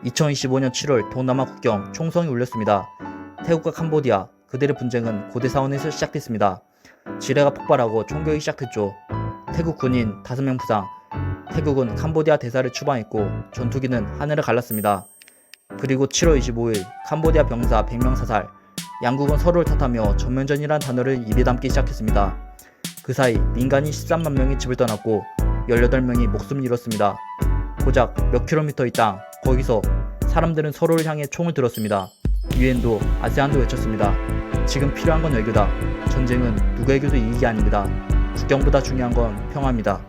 2025년 7월 동남아 국경 총성이 울렸습니다. 태국과 캄보디아, 그들의 분쟁은 고대 사원에서 시작됐습니다. 지뢰가 폭발하고 총격이 시작됐죠. 태국 군인 5명 부상, 태국은 캄보디아 대사를 추방했고 전투기는 하늘을 갈랐습니다. 그리고 7월 25일 캄보디아 병사 100명 사살, 양국은 서로를 탓하며 전면전이란 단어를 입에 담기 시작했습니다. 그 사이 민간인 13만 명이 집을 떠났고 18명이 목숨을 잃었습니다. 고작 몇 킬로미터의 땅, 거기서 사람들은 서로를 향해 총을 들었습니다. 유엔도 아세안도 외쳤습니다. 지금 필요한 건 외교다. 전쟁은 누구에게도 이익이 아닙니다. 국경보다 중요한 건 평화입니다.